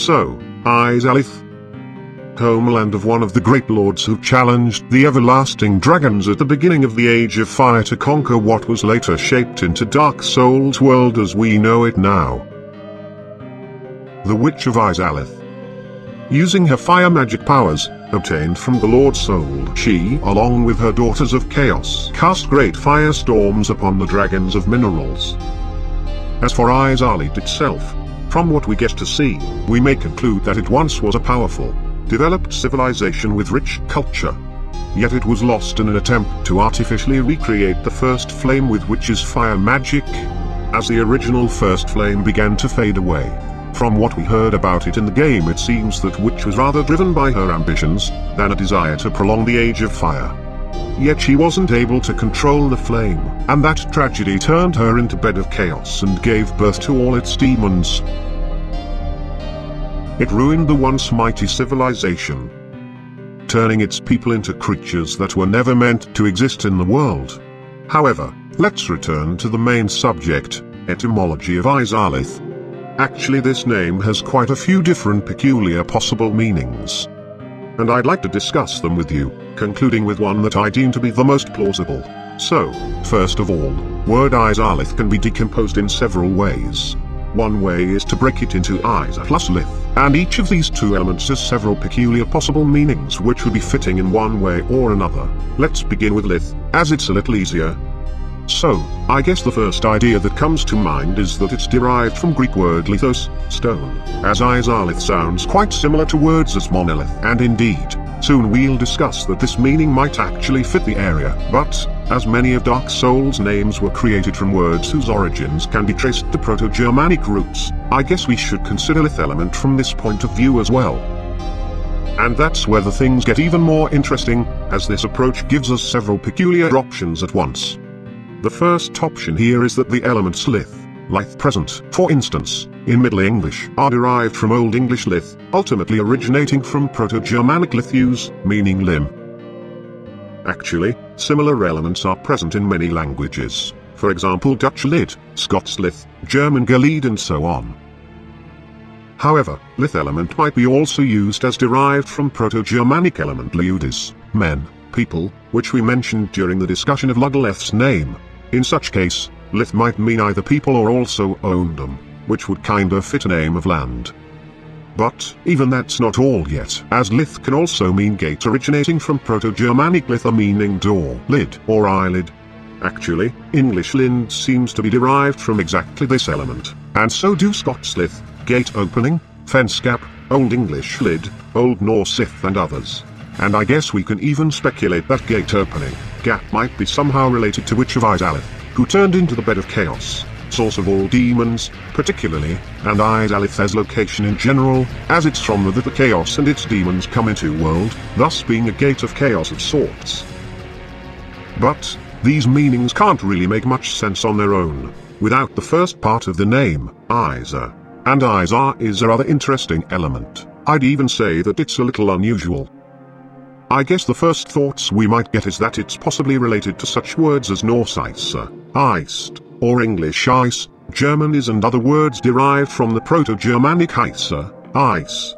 So, Izalith, homeland of one of the great lords who challenged the everlasting dragons at the beginning of the Age of Fire to conquer what was later shaped into Dark Souls world as we know it now. The Witch of Izalith. Using her fire magic powers, obtained from the Lord Soul, she, along with her daughters of Chaos, cast great firestorms upon the dragons of minerals. As for Izalith itself, from what we get to see, we may conclude that it once was a powerful, developed civilization with rich culture. Yet it was lost in an attempt to artificially recreate the first flame with witch's fire magic, as the original first flame began to fade away. From what we heard about it in the game, it seems that Witch was rather driven by her ambitions, than a desire to prolong the Age of Fire. Yet she wasn't able to control the flame, and that tragedy turned her into bed of chaos and gave birth to all its demons. It ruined the once mighty civilization, turning its people into creatures that were never meant to exist in the world. However, let's return to the main subject, Etymology of Izalith. Actually, this name has quite a few different peculiar possible meanings, and I'd like to discuss them with you, concluding with one that I deem to be the most plausible. So, first of all, word Izalith can be decomposed in several ways. One way is to break it into Iza plus Lith, and each of these two elements has several peculiar possible meanings which would be fitting in one way or another. Let's begin with Lith, as it's a little easier. So, I guess the first idea that comes to mind is that it's derived from Greek word lithos, stone, as Izalith sounds quite similar to words as monolith, and indeed, soon we'll discuss that this meaning might actually fit the area, but, as many of Dark Souls' names were created from words whose origins can be traced to Proto-Germanic roots, I guess we should consider Lith element from this point of view as well. And that's where the things get even more interesting, as this approach gives us several peculiar options at once. The first option here is that the elements lith, like present, for instance, in Middle English, are derived from Old English lith, ultimately originating from Proto-Germanic lithus, meaning limb. Actually, similar elements are present in many languages, for example Dutch lid, Scots lith, German gelid and so on. However, lith element might be also used as derived from Proto-Germanic element liudis, men, people, which we mentioned during the discussion of Lugaleth's name. In such case, lith might mean either people or also oundom, which would kinda fit a name of land. But, even that's not all yet, as lith can also mean gate originating from Proto-Germanic litha meaning door, lid, or eyelid. Actually, English lind seems to be derived from exactly this element, and so do Scots lith, gate opening, fence gap, Old English lid, Old Norse ith and others. And I guess we can even speculate that gate opening, gap might be somehow related to Witch of Izalith, who turned into the bed of chaos, source of all demons, particularly, and Izalith as location in general, as it's from that the chaos and its demons come into world, thus being a gate of chaos of sorts. But, these meanings can't really make much sense on their own, without the first part of the name, Iza. And Iza is a rather interesting element. I'd even say that it's a little unusual. I guess the first thoughts we might get is that it's possibly related to such words as Norse Isa, iced, or English ice, German is and other words derived from the Proto-Germanic Isa, ice.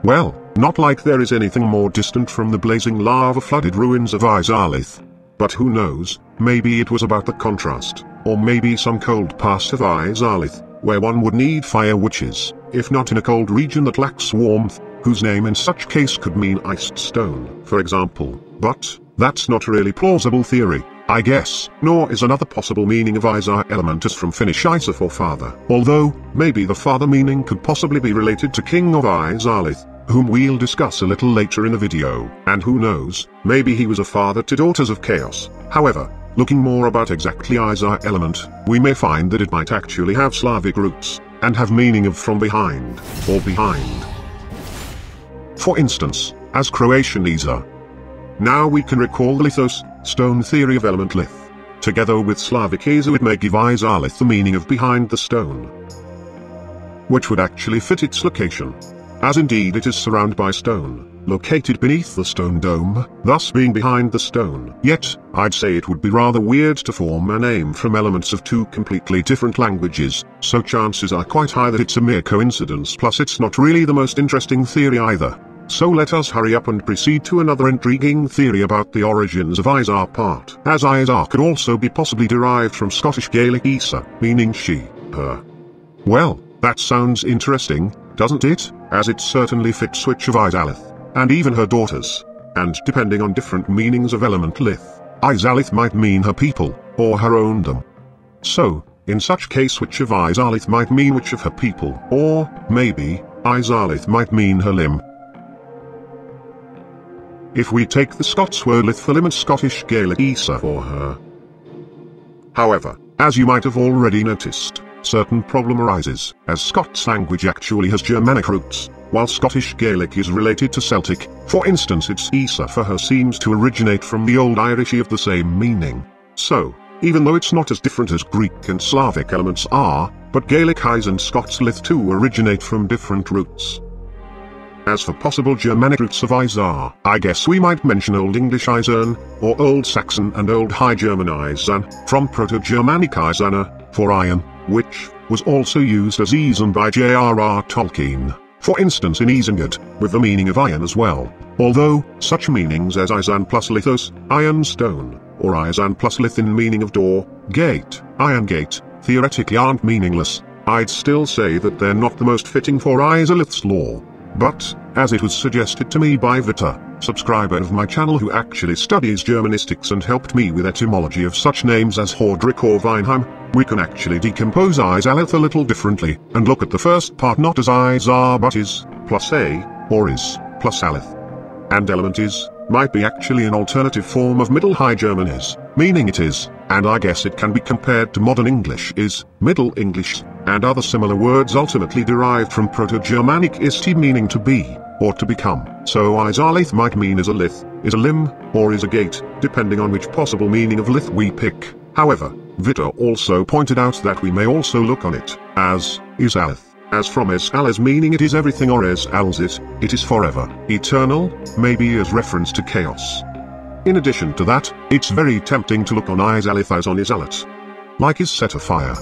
Well, not like there is anything more distant from the blazing lava-flooded ruins of Izalith. But who knows, maybe it was about the contrast, or maybe some cold past of Izalith, where one would need fire witches, if not in a cold region that lacks warmth, whose name in such case could mean iced stone, for example. But, that's not a really plausible theory, I guess, nor is another possible meaning of Iza element as from Finnish Isa for father, although, maybe the father meaning could possibly be related to King of Izalith, whom we'll discuss a little later in the video, and who knows, maybe he was a father to daughters of chaos. However, looking more about exactly Iza element, we may find that it might actually have Slavic roots, and have meaning of from behind, or behind. For instance, as Croatian Iza. Now we can recall the lithos, stone theory of element lith. Together with Slavic Iza it may give Izalith the meaning of behind the stone, which would actually fit its location, as indeed it is surrounded by stone. located beneath the stone dome, thus being behind the stone. Yet, I'd say it would be rather weird to form a name from elements of two completely different languages, so chances are quite high that it's a mere coincidence, plus it's not really the most interesting theory either. So let us hurry up and proceed to another intriguing theory about the origins of Izar part, as Izar could also be possibly derived from Scottish Gaelic Isa, meaning she, her. Well, that sounds interesting, doesn't it? As it certainly fits Witch of Izalith, and even her daughters. And depending on different meanings of element lith, Izalith might mean her people, or her own them. So, in such case Witch of Izalith might mean witch of her people, or, maybe, Izalith might mean her limb. If we take the Scots word lith for limb and Scottish Gaelic Isa for her. However, as you might have already noticed, certain problem arises, as Scots language actually has Germanic roots, while Scottish Gaelic is related to Celtic. For instance, its Isa for her seems to originate from the Old Irish of the same meaning. So, even though it's not as different as Greek and Slavic elements are, but Gaelic Is and Scots lith too originate from different roots. As for possible Germanic roots of Izar, I guess we might mention Old English Izern, or Old Saxon and Old High German Izan, from Proto-Germanic Izana, for iron, which was also used as Isan by J.R.R. Tolkien, for instance in Isengard, with the meaning of iron as well, although such meanings as Izan plus lithos, iron stone, or Izan plus lith in meaning of door, gate, iron gate, theoretically aren't meaningless. I'd still say that they're not the most fitting for Izalith's lore. But, as it was suggested to me by Vitar, subscriber of my channel who actually studies Germanistics and helped me with etymology of such names as Hordrick or Weinheim, we can actually decompose Izalith a little differently, and look at the first part not as Izar but is, plus a, or is, plus alith. And element is, might be actually an alternative form of Middle High German is, meaning it is, and I guess it can be compared to modern English is, Middle English, and other similar words ultimately derived from Proto-Germanic isti meaning to be, or to become. So Izalith might mean is a lith, is a limb, or is a gate, depending on which possible meaning of lith we pick. However, Vitar also pointed out that we may also look on it, as, Izalith, as from es al as meaning it is everything or es als it is forever, eternal, maybe as reference to chaos. In addition to that, it's very tempting to look on Izalith as on Izalit, like is set afire,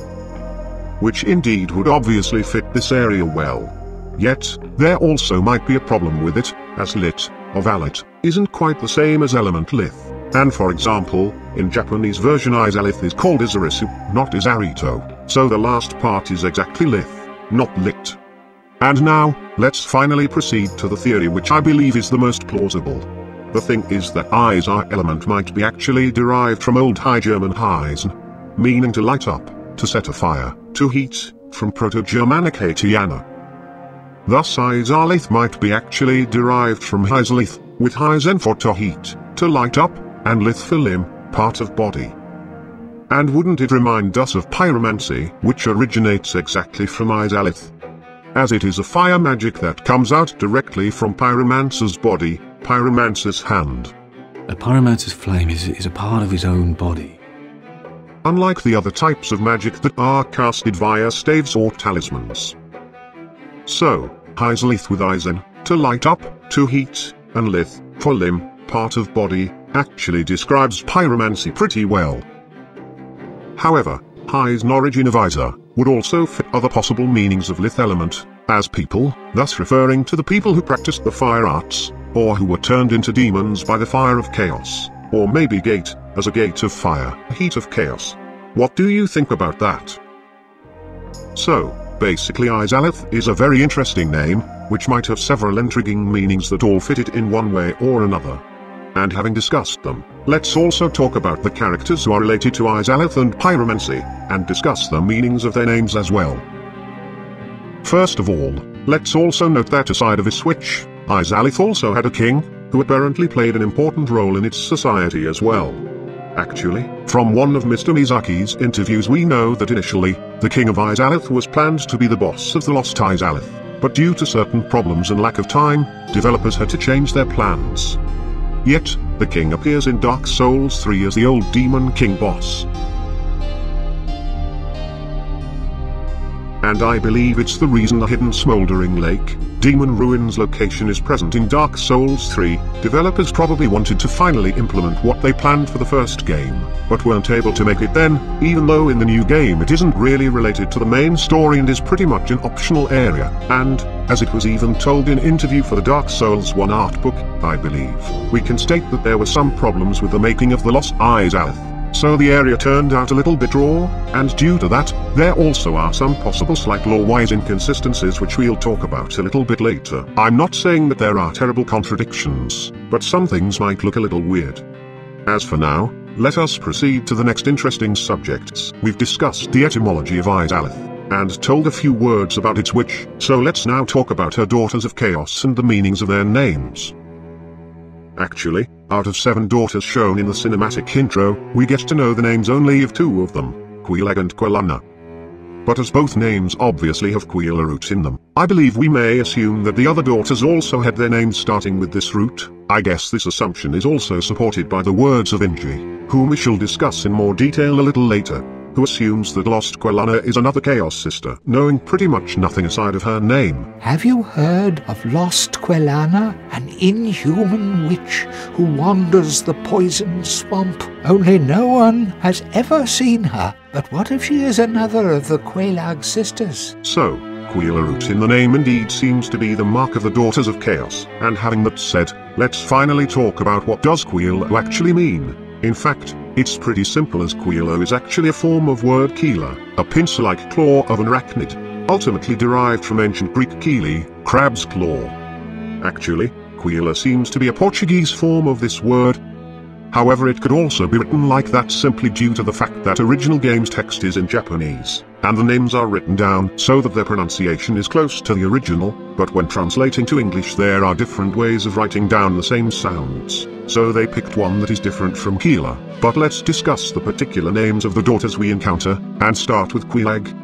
which indeed would obviously fit this area well. Yet, there also might be a problem with it, as lit, of alit, isn't quite the same as element lith, and for example, in Japanese version Izalith is called Izarisu, not Izarito, so the last part is exactly lith, not lit. And now, let's finally proceed to the theory which I believe is the most plausible. The thing is that Izar element might be actually derived from Old High German Heisen, meaning to light up, to set afire, to heat, from Proto-Germanic Haitiana. Thus Izalith might be actually derived from Izalith, with Heisen for to heat, to light up, and lith for limb, part of body. And wouldn't it remind us of pyromancy, which originates exactly from Izalith? As it is a fire magic that comes out directly from Pyromancer's body, Pyromancer's hand. A pyromancer's flame is a part of his own body. Unlike the other types of magic that are casted via staves or talismans. So, Izalith with Eisen, to light up, to heat, and lith, for limb, part of body, actually describes pyromancy pretty well. However, Eisen origin of Izar would also fit other possible meanings of lith element, as people, thus referring to the people who practiced the fire arts, or who were turned into demons by the fire of chaos, or maybe gate, as a gate of fire, a heat of chaos. What do you think about that? So, basically Izalith is a very interesting name, which might have several intriguing meanings that all fit it in one way or another. And having discussed them, let's also talk about the characters who are related to Izalith and pyromancy, and discuss the meanings of their names as well. First of all, let's also note that aside of his witch, Izalith also had a king, who apparently played an important role in its society as well. Actually, from one of Mr. Miyazaki's interviews we know that initially, the king of Izalith was planned to be the boss of the lost Izalith, but due to certain problems and lack of time, developers had to change their plans. Yet, the king appears in Dark Souls 3 as the old demon king boss. and I believe it's the reason the hidden smoldering lake, demon ruins location is present in Dark Souls 3. Developers probably wanted to finally implement what they planned for the first game, but weren't able to make it then, even though in the new game it isn't really related to the main story and is pretty much an optional area, and, as it was even told in interview for the Dark Souls 1 art book, I believe, we can state that there were some problems with the making of the Lost Izalith. So the area turned out a little bit raw, and due to that, there also are some possible slight lore-wise inconsistencies which we'll talk about a little bit later. I'm not saying that there are terrible contradictions, but some things might look a little weird. As for now, let us proceed to the next interesting subjects. We've discussed the etymology of Izalith, and told a few words about its witch, so let's now talk about her daughters of chaos and the meanings of their names. Actually, out of 7 daughters shown in the cinematic intro, we get to know the names only of 2 of them, Quail Egg and Quail. But as both names obviously have Quail root in them, I believe we may assume that the other daughters also had their names starting with this root. I guess this assumption is also supported by the words of Inji, whom we shall discuss in more detail a little later, who assumes that Lost Quail is another Chaos sister, knowing pretty much nothing aside of her name. Have you heard of Lost Quail, an inhuman witch who wanders the poisoned swamp? Only no one has ever seen her, but what if she is another of the Quail Egg sisters? So, Quail root in the name indeed seems to be the mark of the Daughters of Chaos, and having that said, let's finally talk about what does Quail actually mean. In fact, it's pretty simple, as Quailo is actually a form of word Keela, a pincer-like claw of an arachnid, ultimately derived from ancient Greek Keeli, crab's claw. Actually, Quaila seems to be a Portuguese form of this word. However, it could also be written like that simply due to the fact that original game's text is in Japanese, and the names are written down so that their pronunciation is close to the original, but when translating to English there are different ways of writing down the same sounds. So they picked one that is different from Keela. But let's discuss the particular names of the daughters we encounter, and start with Quail Egg.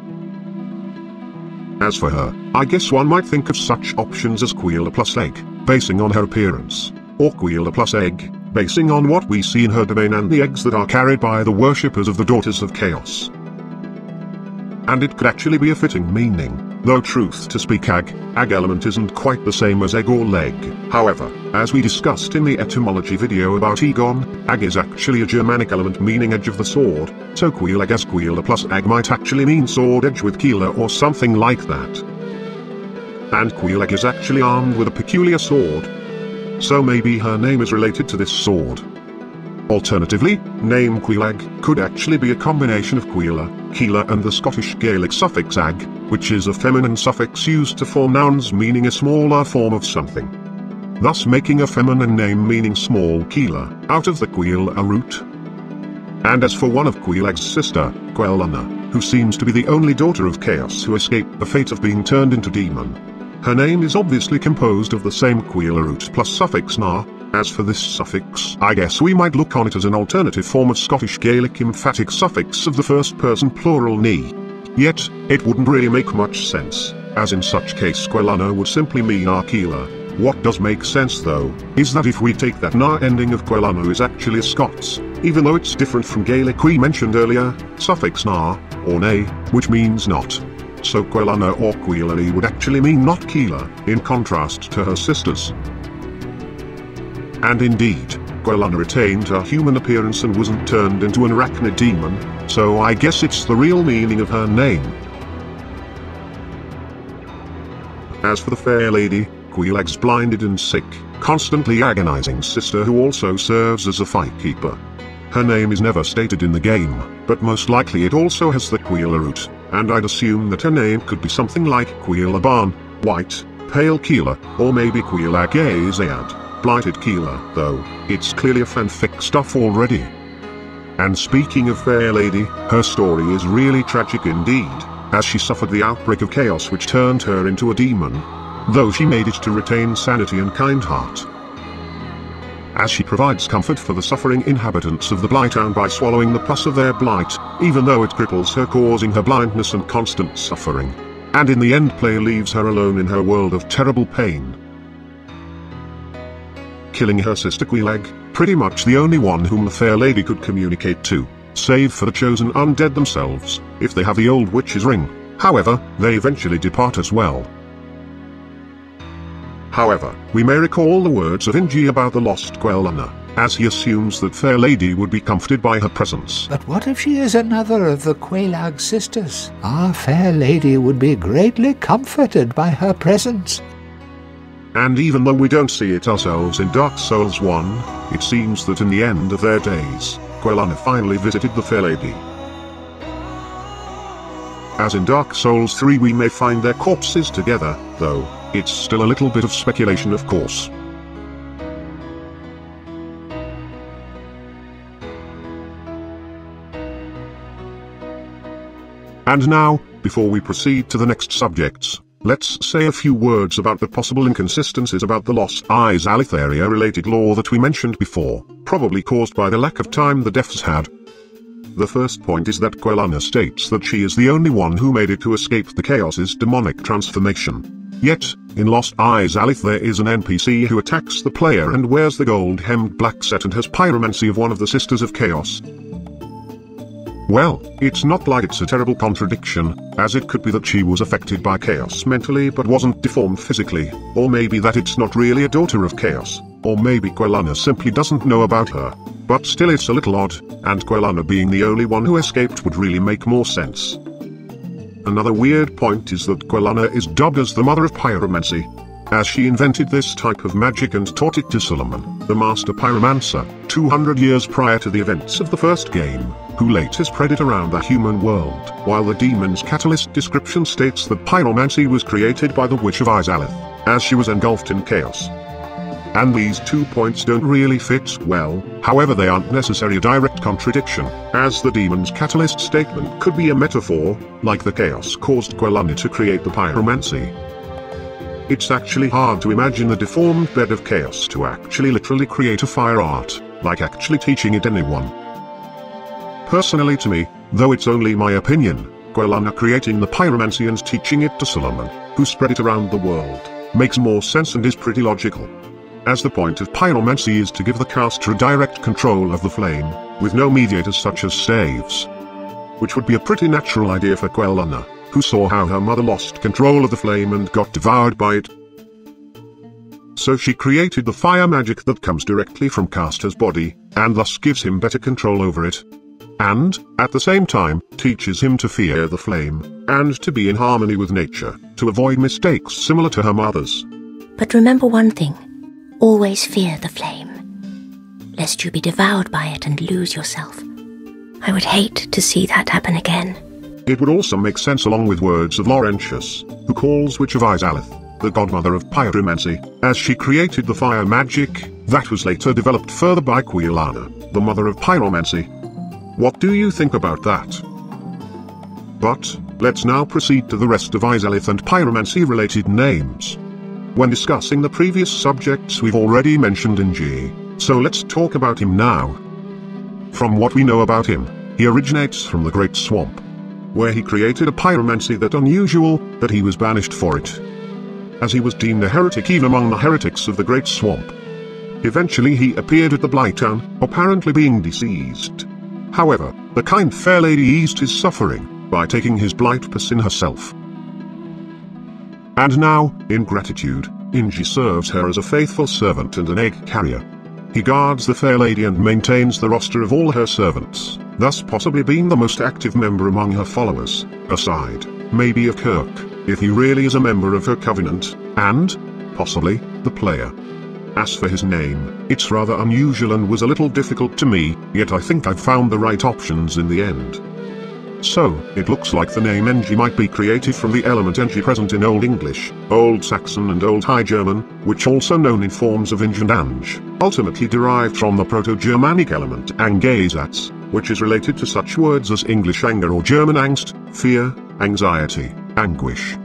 As for her, I guess one might think of such options as Quail plus Egg, basing on her appearance, or Quail plus Egg, basing on what we see in her domain and the eggs that are carried by the worshippers of the Daughters of Chaos. And it could actually be a fitting meaning, though truth to speak egg element isn't quite the same as egg or leg. However, as we discussed in the etymology video about Egon, egg is actually a Germanic element meaning edge of the sword, so Quail Egg as Quail plus egg might actually mean sword edge with Keela or something like that. And Quail Egg is actually armed with a peculiar sword, so maybe her name is related to this sword. Alternatively, name Quail Egg could actually be a combination of Quaila, Keela and the Scottish Gaelic suffix ag, which is a feminine suffix used to form nouns meaning a smaller form of something, thus making a feminine name meaning small Keela, out of the Quail root. And as for one of Quail Egg's sister, Quail, who seems to be the only daughter of Chaos who escaped the fate of being turned into demon, her name is obviously composed of the same Quail root plus suffix na. As for this suffix, I guess we might look on it as an alternative form of Scottish Gaelic emphatic suffix of the first person plural ni. Yet, it wouldn't really make much sense, as in such case Quailana would simply mean Arkela. What does make sense though, is that if we take that na ending of Quailana is actually a Scots, even though it's different from Gaelic we mentioned earlier, suffix na, or ne, which means not. So Quailana or Quailani would actually mean not Keela, in contrast to her sisters. And indeed, Quailana retained her human appearance and wasn't turned into an arachnid demon, so I guess it's the real meaning of her name. As for the fair lady, Quail Egg's blinded and sick, constantly agonizing sister who also serves as a fight keeper. Her name is never stated in the game, but most likely it also has the Quail root, and I'd assume that her name could be something like Quail Barn, White, Pale Keela, or maybe Quail Agazayad. Blighted Keela, though, it's clearly a fanfic stuff already. And speaking of fair lady, her story is really tragic indeed, as she suffered the outbreak of chaos which turned her into a demon, though she made it to retain sanity and kind heart, as she provides comfort for the suffering inhabitants of the Blighttown by swallowing the pus of their blight, even though it cripples her, causing her blindness and constant suffering. And in the end play leaves her alone in her world of terrible pain, killing her sister Quail Egg, pretty much the only one whom the fair lady could communicate to, save for the chosen undead themselves, if they have the old witch's ring. However, they eventually depart as well. However, we may recall the words of Ingi about the lost Quelana, as he assumes that Fair Lady would be comforted by her presence. But what if she is another of the Quail Egg sisters? Our Fair Lady would be greatly comforted by her presence. And even though we don't see it ourselves in Dark Souls 1, it seems that in the end of their days, Quelana finally visited the Fair Lady. As in Dark Souls 3 we may find their corpses together, though it's still a little bit of speculation of course. And now, before we proceed to the next subjects, let's say a few words about the possible inconsistencies about the Lost Izalith area-related lore that we mentioned before, probably caused by the lack of time the devs had. The first point is that Quelana states that she is the only one who made it to escape the Chaos's demonic transformation. Yet, in Lost Izalith there is an NPC who attacks the player and wears the gold-hemmed black set and has pyromancy of one of the Sisters of Chaos. Well, it's not like it's a terrible contradiction, as it could be that she was affected by Chaos mentally but wasn't deformed physically, or maybe that it's not really a daughter of Chaos, or maybe Quelana simply doesn't know about her. But still it's a little odd, and Quelana being the only one who escaped would really make more sense. Another weird point is that Quelana is dubbed as the Mother of Pyromancy, as she invented this type of magic and taught it to Solomon, the master pyromancer, 200 years prior to the events of the first game, who later spread it around the human world, while the demon's catalyst description states that pyromancy was created by the Witch of Izalith, as she was engulfed in chaos. And these 2 points don't really fit well, however they aren't necessarily a direct contradiction, as the demon's catalyst statement could be a metaphor, like the chaos caused Quelana to create the pyromancy. It's actually hard to imagine the deformed bed of chaos to actually literally create a fire art, like actually teaching it anyone. Personally to me, though it's only my opinion, Quelana creating the pyromancy and teaching it to Solomon, who spread it around the world, makes more sense and is pretty logical. As the point of pyromancy is to give the caster direct control of the flame, with no mediators such as staves. Which would be a pretty natural idea for Quelana, who saw how her mother lost control of the flame and got devoured by it. So she created the fire magic that comes directly from caster's body, and thus gives him better control over it. And, at the same time, teaches him to fear the flame, and to be in harmony with nature, to avoid mistakes similar to her mother's. But remember one thing. Always fear the flame, lest you be devoured by it and lose yourself. I would hate to see that happen again. It would also make sense along with words of Laurentius, who calls Witch of Izalith, the godmother of pyromancy, as she created the fire magic, that was later developed further by Quelana, the mother of pyromancy. What do you think about that? But, let's now proceed to the rest of Izalith and pyromancy related names. When discussing the previous subjects we've already mentioned Ingi, so let's talk about him now. From what we know about him, he originates from the Great Swamp, where he created a pyromancy that unusual, that he was banished for it, as he was deemed a heretic even among the heretics of the Great Swamp. Eventually he appeared at the Blighttown, apparently being deceased. However, the kind fair lady eased his suffering, by taking his blight in herself. And now, in gratitude, Ingi serves her as a faithful servant and an egg carrier. He guards the fair lady and maintains the roster of all her servants, thus possibly being the most active member among her followers, aside, maybe of Kirk, if he really is a member of her covenant, and, possibly, the player. As for his name, it's rather unusual and was a little difficult to me, yet I think I've found the right options in the end. So, it looks like the name Engi might be created from the element Engi present in Old English, Old Saxon and Old High German, which also known in forms of Ing and Ange, ultimately derived from the Proto-Germanic element Angersatz, which is related to such words as English anger or German Angst, fear, anxiety, anguish.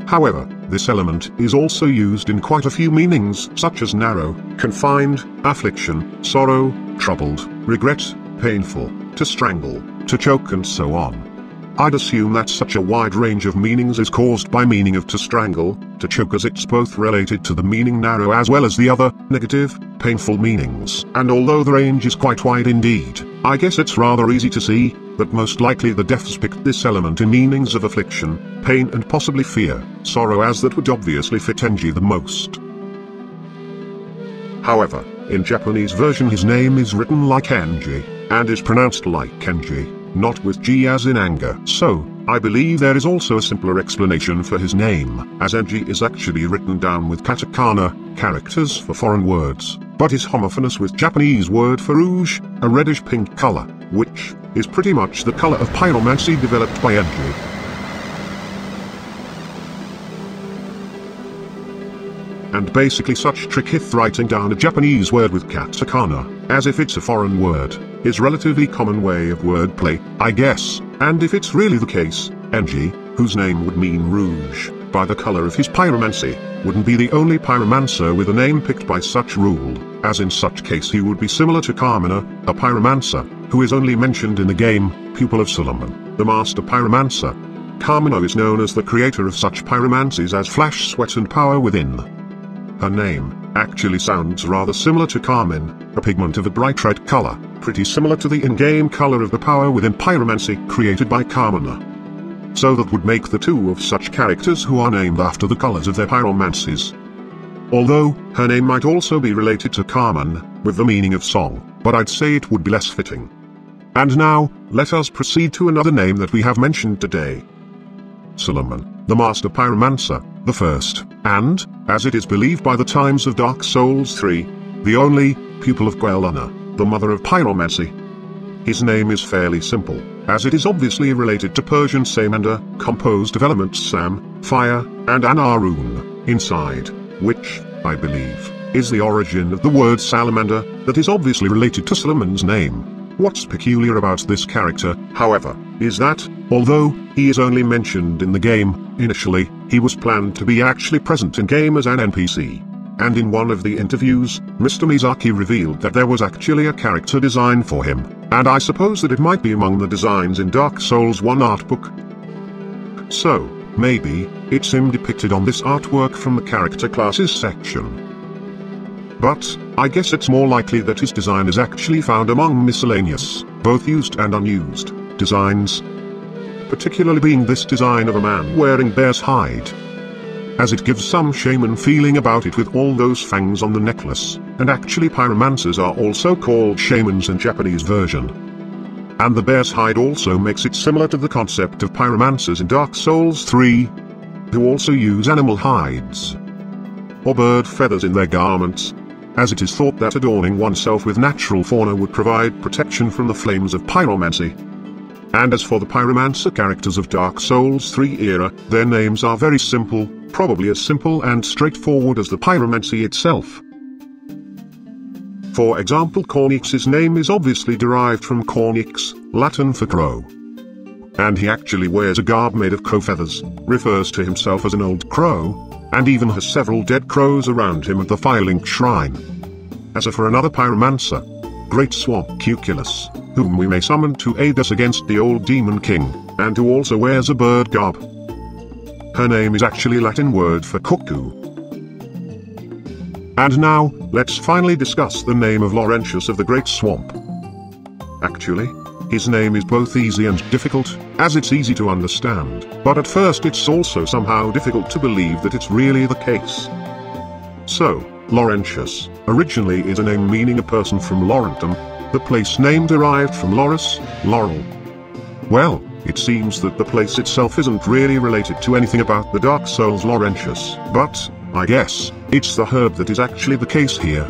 However, this element is also used in quite a few meanings such as narrow, confined, affliction, sorrow, troubled, regret, painful, to strangle, to choke and so on. I'd assume that such a wide range of meanings is caused by meaning of to strangle, to choke, as it's both related to the meaning narrow as well as the other, negative, painful meanings. And although the range is quite wide indeed, I guess it's rather easy to see that most likely the Deafs picked this element in meanings of affliction, pain and possibly fear, sorrow, as that would obviously fit Enji the most. However, in Japanese version his name is written like Enji, and is pronounced like Kenji, not with G as in anger. So, I believe there is also a simpler explanation for his name, as Enji is actually written down with katakana, characters for foreign words, but is homophonous with Japanese word for rouge, a reddish-pink color, which is pretty much the color of pyromancy developed by Enji. And basically such tricketh writing down a Japanese word with katakana, as if it's a foreign word, is relatively common way of wordplay, I guess, and if it's really the case, Enji, whose name would mean rouge, by the color of his pyromancy, wouldn't be the only pyromancer with a name picked by such rule, as in such case he would be similar to Carmina, a pyromancer, who is only mentioned in the game, pupil of Solomon, the master pyromancer. Carmina is known as the creator of such pyromancies as Flash, Sweat and Power Within. Her name actually sounds rather similar to carmine, a pigment of a bright red color, pretty similar to the in-game color of the Power Within pyromancy created by Carmina. So that would make the two of such characters who are named after the colors of their pyromancies. Although, her name might also be related to Carmen, with the meaning of song, but I'd say it would be less fitting. And now, let us proceed to another name that we have mentioned today. Solomon, the master pyromancer, the first, and, as it is believed by the times of Dark Souls 3, the only, pupil of Quail Egg, the Mother of Pyromancy. His name is fairly simple, as it is obviously related to Persian Samander, composed of elements Sam, fire, and Anarun, inside, which, I believe, is the origin of the word salamander, that is obviously related to Solomon's name. What's peculiar about this character, however, is that, although he is only mentioned in the game, initially, he was planned to be actually present in-game as an NPC. And in one of the interviews, Mr. Miyazaki revealed that there was actually a character design for him, and I suppose that it might be among the designs in Dark Souls 1 art book. So, maybe, it's him depicted on this artwork from the character classes section. But, I guess it's more likely that his design is actually found among miscellaneous, both used and unused, designs. Particularly being this design of a man wearing bear's hide, as it gives some shaman feeling about it with all those fangs on the necklace, and actually pyromancers are also called shamans in Japanese version. And the bear's hide also makes it similar to the concept of pyromancers in Dark Souls 3, who also use animal hides or bird feathers in their garments, as it is thought that adorning oneself with natural fauna would provide protection from the flames of pyromancy. And as for the pyromancer characters of Dark Souls 3 era, their names are very simple, probably as simple and straightforward as the pyromancy itself. For example, Cornix's name is obviously derived from cornix, Latin for crow. And he actually wears a garb made of crow feathers, refers to himself as an old crow, and even has several dead crows around him at the Firelink Shrine. As for another pyromancer, Great Swamp Cuculus, whom we may summon to aid us against the old Demon King, and who also wears a bird garb. Her name is actually Latin word for cuckoo. And now, let's finally discuss the name of Laurentius of the Great Swamp. Actually, his name is both easy and difficult, as it's easy to understand, but at first it's also somehow difficult to believe that it's really the case. So, Laurentius, originally is a name meaning a person from Laurentum, the place name derived from Laurus, laurel. Well, it seems that the place itself isn't really related to anything about the Dark Souls Laurentius, but, I guess, it's the herb that is actually the case here.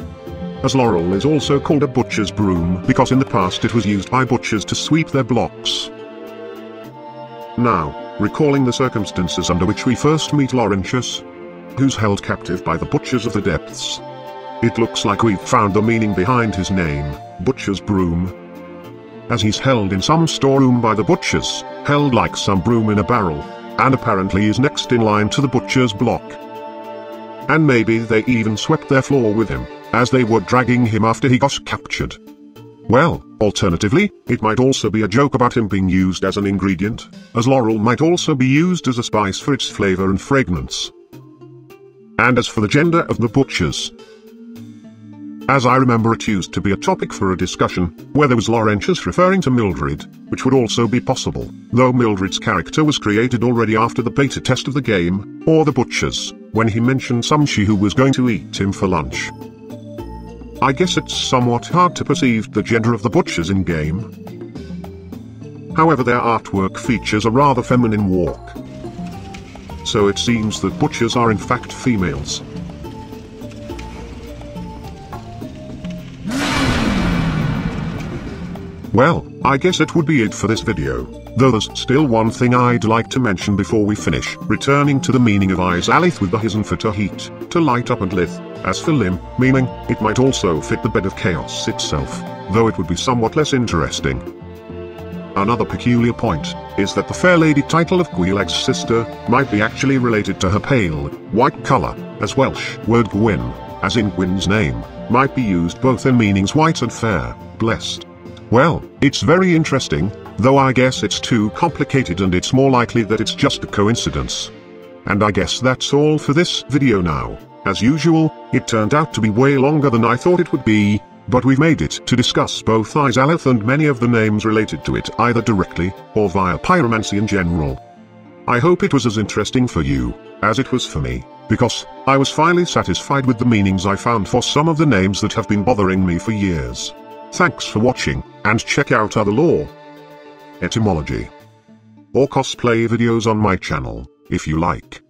As laurel is also called a butcher's broom because in the past it was used by butchers to sweep their blocks. Now, recalling the circumstances under which we first meet Laurentius, who's held captive by the butchers of the depths, it looks like we've found the meaning behind his name, butcher's broom. As he's held in some storeroom by the butchers, held like some broom in a barrel, and apparently is next in line to the butcher's block. And maybe they even swept their floor with him, as they were dragging him after he got captured. Well, alternatively, it might also be a joke about him being used as an ingredient, as laurel might also be used as a spice for its flavor and fragrance. And as for the gender of the butchers, as I remember it used to be a topic for a discussion, where there was Laurentius referring to Mildred, which would also be possible, though Mildred's character was created already after the beta test of the game, or the butchers, when he mentioned some she who was going to eat him for lunch. I guess it's somewhat hard to perceive the gender of the butchers in-game. However, their artwork features a rather feminine walk. So it seems that butchers are in fact females. Well, I guess it would be it for this video, though there's still one thing I'd like to mention before we finish, returning to the meaning of Izalith with the Hizen to heat, to light up and lith, as for limb, meaning, it might also fit the bed of chaos itself, though it would be somewhat less interesting. Another peculiar point, is that the fair lady title of Quail Egg's sister, might be actually related to her pale, white color, as Welsh word Gwyn, as in Gwyn's name, might be used both in meanings white and fair, blessed. Well, it's very interesting, though I guess it's too complicated and it's more likely that it's just a coincidence. And I guess that's all for this video now. As usual, it turned out to be way longer than I thought it would be, but we've made it to discuss both Izalith and many of the names related to it either directly, or via pyromancy in general. I hope it was as interesting for you, as it was for me, because I was finally satisfied with the meanings I found for some of the names that have been bothering me for years. Thanks for watching, and check out other lore, etymology, or cosplay videos on my channel, if you like.